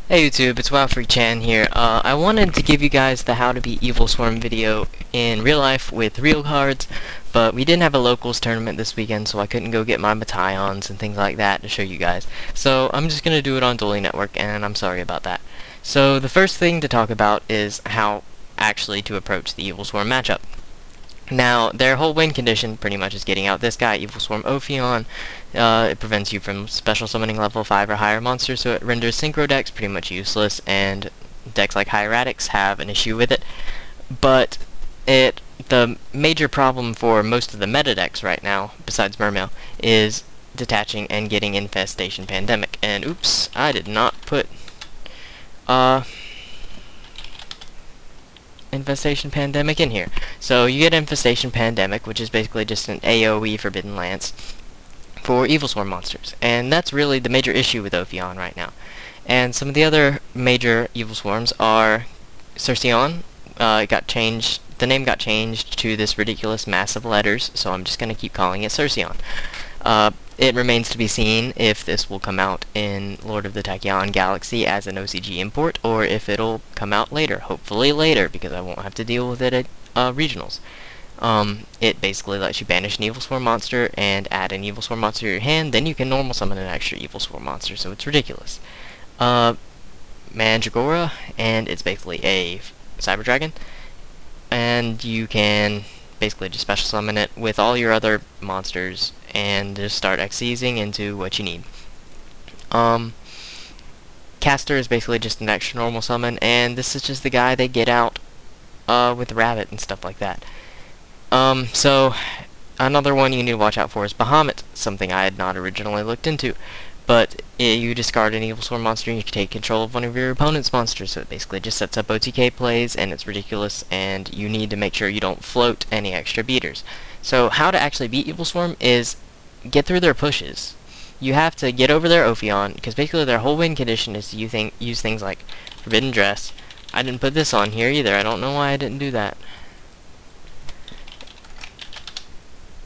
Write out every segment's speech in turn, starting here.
Hey YouTube, it's WowFreakChan here. I wanted to give you guys the How to Beat Evilswarm video in real life with real cards, but we didn't have a locals tournament this weekend, so I couldn't go get my Battalions and things like that to show you guys. So I'm just going to do it on Dueling Network, and I'm sorry about that. So the first thing to talk about is how actually to approach the Evilswarm matchup. Now, their whole win condition pretty much is getting out this guy, Evilswarm Ophion. It prevents you from special summoning level 5 or higher monsters, so it renders synchro decks pretty much useless, and decks like Hieratics have an issue with it. But the major problem for most of the meta decks right now, besides Mermail, is detaching and getting Infestation Pandemic. And oops, I did not put Infestation Pandemic in here. So you get Infestation Pandemic, which is basically just an AoE Forbidden Lance for Evilswarm monsters. And that's really the major issue with Ophion right now. And some of the other major Evilswarms are Cerceon. It got changed. The name got changed to this ridiculous massive letters, so I'm just going to keep calling it Cerceon. It remains to be seen if this will come out in Lord of the Tachyon Galaxy as an OCG import, or if it'll come out later. Hopefully later, because I won't have to deal with it at regionals. It basically lets you banish an Evilswarm monster and add an Evilswarm monster to your hand, then you can normal summon an extra Evilswarm monster, so it's ridiculous. Mandragora, and it's basically a Cyber Dragon, and you can basically just special summon it with all your other monsters and just start XYZing into what you need. Caster is basically just an extra normal summon, and this is just the guy they get out with the rabbit and stuff like that. So another one you need to watch out for is Bahamut, something I had not originally looked into. But you discard an Evilswarm monster and you can take control of one of your opponent's monsters, so it basically just sets up OTK plays, and it's ridiculous, and you need to make sure you don't float any extra beaters. So how to actually beat Evilswarm is get through their pushes. You have to get over their Ophion, because basically their whole win condition is to use things like Forbidden Dress. I didn't put this on here either, I don't know why I didn't do that.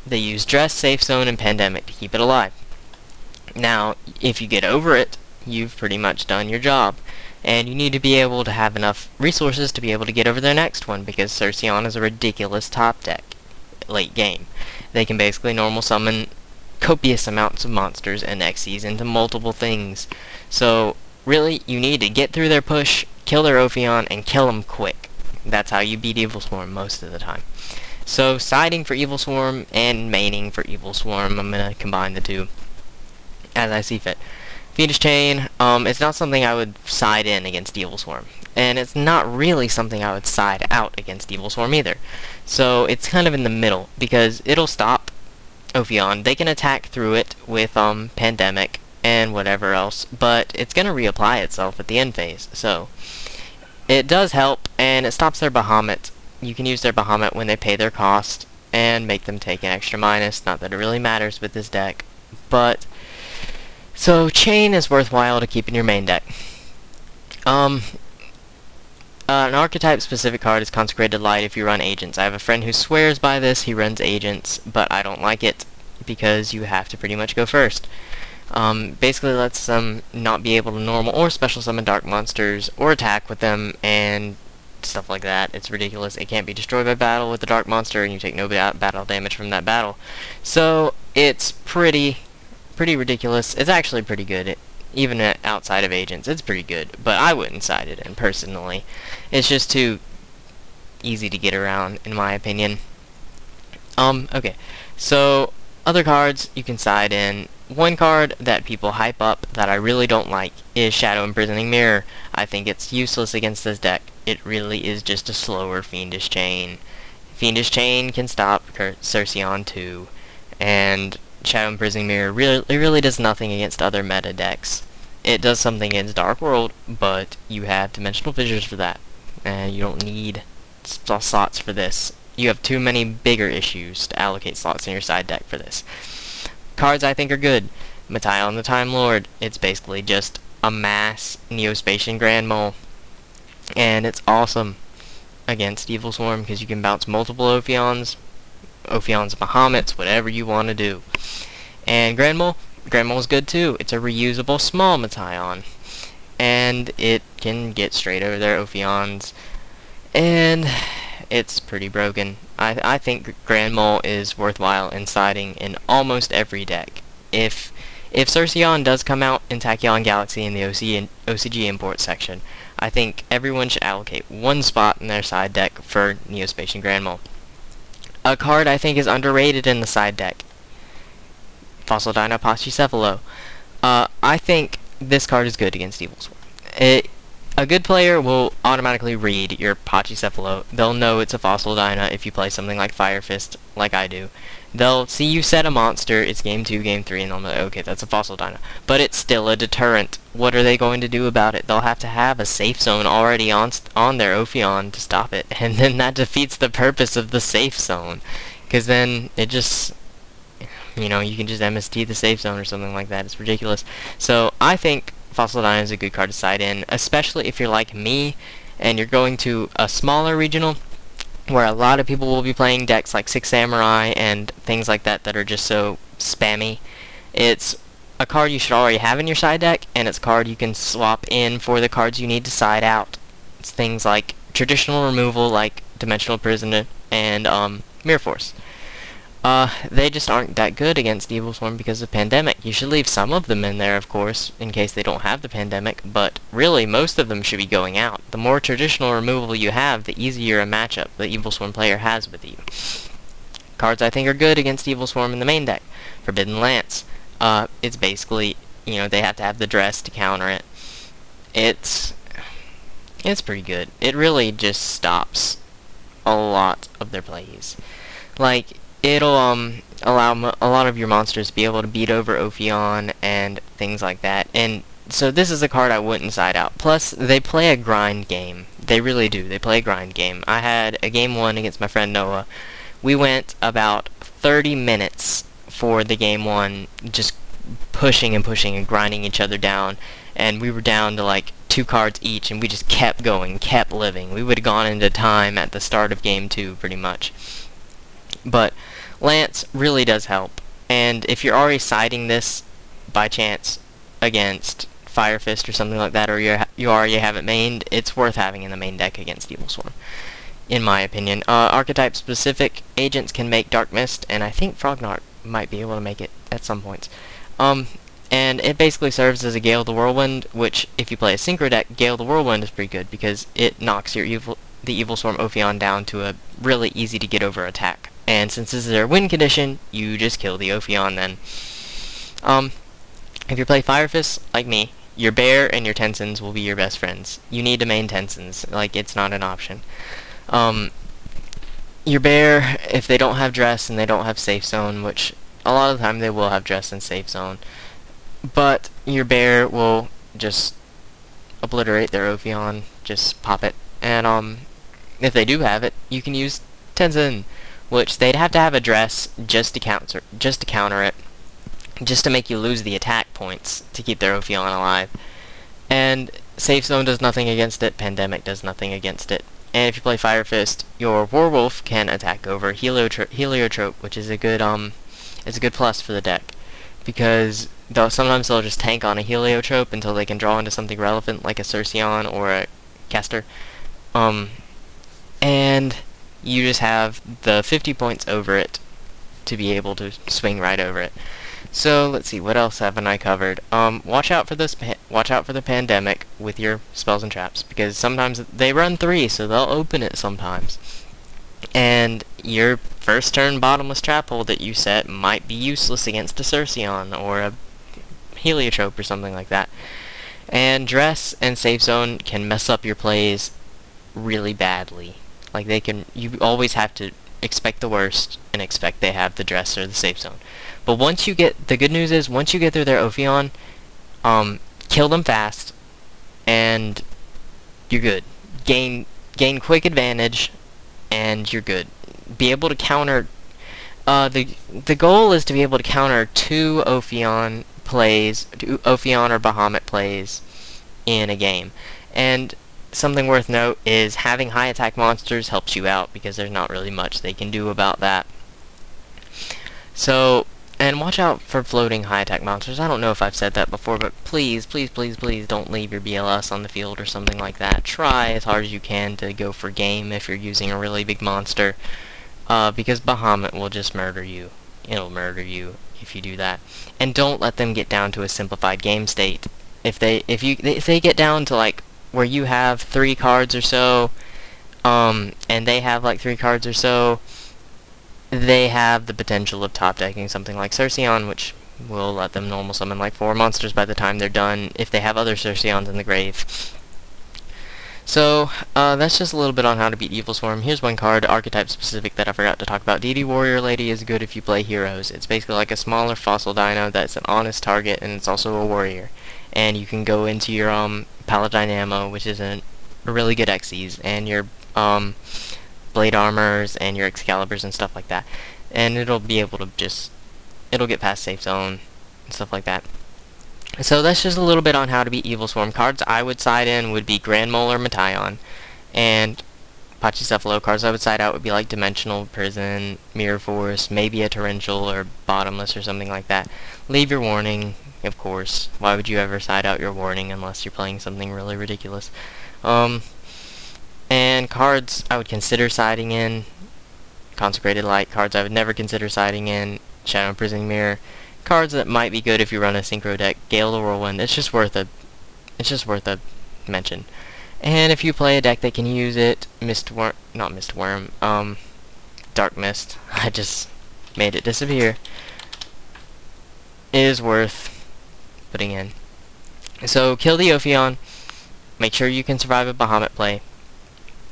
They use Dress, Safe Zone, and Pandemic to keep it alive. Now, if you get over it, you've pretty much done your job. And you need to be able to have enough resources to be able to get over their next one, because Cerceon is a ridiculous top deck late game. They can basically normal summon copious amounts of monsters and XYZ into multiple things. So, really, you need to get through their push, kill their Ophion, and kill them quick. That's how you beat Evilswarm most of the time. So, siding for Evilswarm and maining for Evilswarm, I'm going to combine the two as I see fit. Fiendish Chain, it's not something I would side in against Evilswarm. And it's not really something I would side out against Evilswarm either. So it's kind of in the middle, because it'll stop Ophion. They can attack through it with Pandemic and whatever else, but it's going to reapply itself at the end phase. So it does help, and it stops their Bahamut. You can use their Bahamut when they pay their cost and make them take an extra minus. Not that it really matters with this deck, but so Chain is worthwhile to keep in your main deck. An archetype-specific card is Consecrated Light if you run Agents. I have a friend who swears by this. He runs Agents, but I don't like it because you have to pretty much go first. Basically lets them not be able to normal or special summon dark monsters or attack with them and stuff like that. It's ridiculous. It can't be destroyed by battle with the dark monster, and you take no battle damage from that battle. So it's pretty ridiculous. It's actually pretty good. Even outside of Agents, it's pretty good. But I wouldn't side it in, personally. It's just too easy to get around, in my opinion. Okay. So, other cards you can side in. One card that people hype up that I really don't like is Shadow Imprisoning Mirror. I think it's useless against this deck. It really is just a slower Fiendish Chain. Fiendish Chain can stop Cerceon too. And Shadow Imprisoning Mirror really does nothing against other meta decks. It does something against Dark World, but you have Dimensional Fissures for that. And you don't need slots for this. You have too many bigger issues to allocate slots in your side deck for this. Cards I think are good. Mataion the Time Lord. It's basically just a mass Neospatian Grand Mole. And it's awesome against Evilswarm because you can bounce multiple Ophion's Bahamuts, whatever you want to do. And Grand Mole is good too. It's a reusable small Mataion. and it can get straight over their Ophions, and it's pretty broken. I think Grand Mole is worthwhile in siding in almost every deck. If Cerceon does come out in Tachyon Galaxy in the OCG import section, I think everyone should allocate one spot in their side deck for Neospacian Grand Mole. A card I think is underrated in the side deck, Fossil Dino Pachycephalo. I think this card is good against Evilswarm. A good player will automatically read your Pachycephalo. They'll know it's a Fossil Dyna if you play something like Fire Fist, like I do. They'll see you set a monster, it's game 2, game 3, and they'll know, okay, that's a Fossil Dyna. But it's still a deterrent. What are they going to do about it? They'll have to have a safe zone already on their Ophion to stop it, and then that defeats the purpose of the safe zone. Because then it just, you know, you can just MST the safe zone or something like that. It's ridiculous. So I think Fossil Dyna is a good card to side in, especially if you're like me and you're going to a smaller regional where a lot of people will be playing decks like Six Samurai and things like that that are just so spammy. It's a card you should already have in your side deck, and it's a card you can swap in for the cards you need to side out. It's things like traditional removal like Dimensional Prison and Mirror Force. They just aren't that good against Evilswarm because of Pandemic. You should leave some of them in there, of course, in case they don't have the Pandemic, but really, most of them should be going out. The more traditional removal you have, the easier a matchup the Evilswarm player has with you. Cards I think are good against Evilswarm in the main deck. Forbidden Lance. It's basically, you know, they have to have the dress to counter it. It's pretty good. It really just stops a lot of their plays. Like, it'll allow a lot of your monsters to be able to beat over Ophion and things like that. And so this is a card I wouldn't side out. Plus, they play a grind game. They really do. They play a grind game. I had a game 1 against my friend Noah. We went about 30 minutes for the game 1, just pushing and pushing and grinding each other down. And we were down to like 2 cards each, and we just kept going, kept living. We would have gone into time at the start of game 2, pretty much. But Lance really does help, and if you're already siding this by chance against Fire Fist or something like that, or you already have it mained, it's worth having in the main deck against Evilswarm, in my opinion. Archetype specific agents can make Dark Mist, and I think Frognark might be able to make it at some points. And it basically serves as a Gale the Whirlwind, which if you play a Synchro deck, Gale the Whirlwind is pretty good because it knocks the Evilswarm Ophion down to a really easy to get over attack. And since this is their win condition, you just kill the Ophion then. If you play Fire Fist, like me, your Bear and your Tensons will be your best friends. You need to main Tensons, like it's not an option. Your Bear, if they don't have Dress and they don't have Safe Zone, which a lot of the time they will have Dress and Safe Zone, but your Bear will just obliterate their Ophion, just pop it. And if they do have it, you can use Tenzin, which they'd have to have a Dress just to counter it, just to make you lose the attack points to keep their Ophion alive. And Safe Zone does nothing against it, Pandemic does nothing against it. And if you play Fire Fist, your Werewolf can attack over Heliotrope, which is a good plus for the deck, because sometimes they'll just tank on a Heliotrope until they can draw into something relevant like a Cerceon or a Caster. And you just have the 50 points over it to be able to swing right over it. So let's see, what else haven't I covered? Watch out for the Pandemic with your spells and traps, because sometimes they run 3, so they'll open it sometimes. And your first turn bottomless trap hole that you set might be useless against a Cerceon or a Heliotrope or something like that. And Dress and Safe Zone can mess up your plays really badly. Like you always have to expect the worst and expect they have the Dress or the Safe Zone. But the good news is, once you get through their Ophion, kill them fast, and you're good. Gain quick advantage, and you're good. Be able to counter, the goal is to be able to counter 2 Ophion or Bahamut plays in a game. And something worth note is having high attack monsters helps you out, because there's not really much they can do about that. So And watch out for floating high attack monsters. I don't know if I've said that before, but please, please, please, please don't leave your BLS on the field or something like that. Try as hard as you can to go for game if you're using a really big monster, because Bahamut will just murder you. It'll murder you if you do that. And don't let them get down to a simplified game state. If they get down to like where you have 3 cards or so, and they have like 3 cards or so, they have the potential of top decking something like Cerceon, which will let them normal summon like 4 monsters by the time they're done if they have other Cerceons in the grave. So, that's just a little bit on how to beat Evilswarm. Here's one card, archetype specific, that I forgot to talk about. DD Warrior Lady is good if you play heroes. It's basically like a smaller fossil dino that's an honest target, and it's also a warrior. And you can go into your Paladin ammo, which is a really good Xyz, and your blade armors and your Excaliburs and stuff like that, and it'll be able to it'll get past safe zone and stuff like that. So that's just a little bit on how to beat Evilswarm. Cards I would side in would be Grand Molar Metaion, and Pachycephalo. Cards I would side out would be like Dimensional Prison, Mirror Force, maybe a Torrential or Bottomless or something like that. Leave your warning, of course. Why would you ever side out your warning unless you're playing something really ridiculous? And cards I would consider siding in, Consecrated Light. Cards I would never consider siding in, Shadow Imprisoning Mirror. Cards that might be good if you run a synchro deck, Gale the Whirlwind. It's just worth a mention. And if you play a deck that can use it, Dark Mist. I just made it disappear. Is worth putting in. So kill the Ophion. Make sure you can survive a Bahamut play,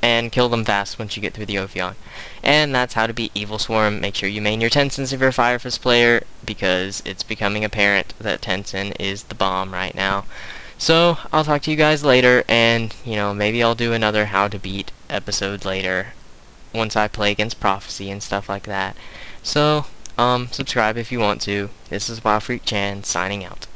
and kill them fast once you get through the Ophion. And that's how to beat Evilswarm. Make sure you main your Tensin if you're a Fire Fist player, because it's becoming apparent that Tensin is the bomb right now. So, I'll talk to you guys later, and, maybe I'll do another how to beat episode later, once I play against Prophecy and stuff like that. So, subscribe if you want to. This is WildFreakChan, signing out.